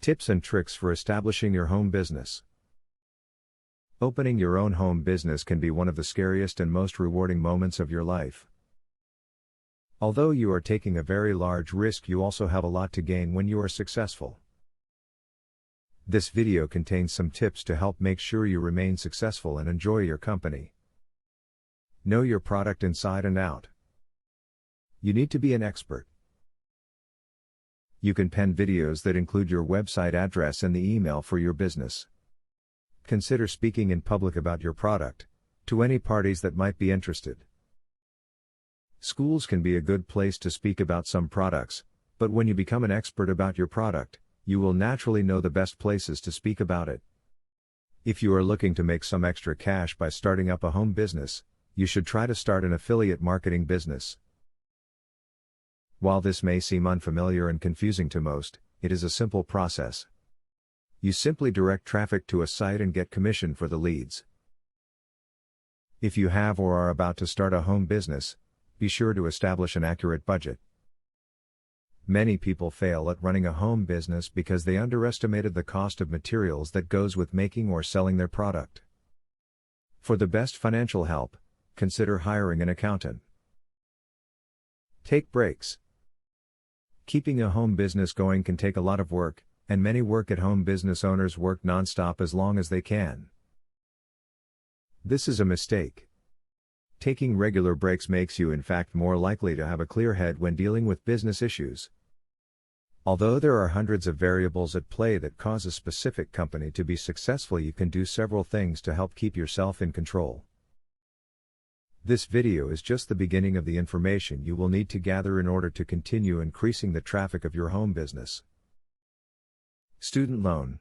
Tips and tricks for establishing your home business. Opening your own home business can be one of the scariest and most rewarding moments of your life. Although you are taking a very large risk, you also have a lot to gain when you are successful. This video contains some tips to help make sure you remain successful and enjoy your company. Know your product inside and out. You need to be an expert. You can pen videos that include your website address and the email for your business. Consider speaking in public about your product, to any parties that might be interested. Schools can be a good place to speak about some products, but when you become an expert about your product, you will naturally know the best places to speak about it. If you are looking to make some extra cash by starting up a home business, you should try to start an affiliate marketing business. While this may seem unfamiliar and confusing to most, it is a simple process. You simply direct traffic to a site and get commission for the leads. If you have or are about to start a home business, be sure to establish an accurate budget. Many people fail at running a home business because they underestimated the cost of materials that goes with making or selling their product. For the best financial help, consider hiring an accountant. Take breaks. Keeping a home business going can take a lot of work, and many work-at-home business owners work non-stop as long as they can. This is a mistake. Taking regular breaks makes you in fact more likely to have a clear head when dealing with business issues. Although there are hundreds of variables at play that cause a specific company to be successful, you can do several things to help keep yourself in control. This video is just the beginning of the information you will need to gather in order to continue increasing the traffic of your home business. Student loan.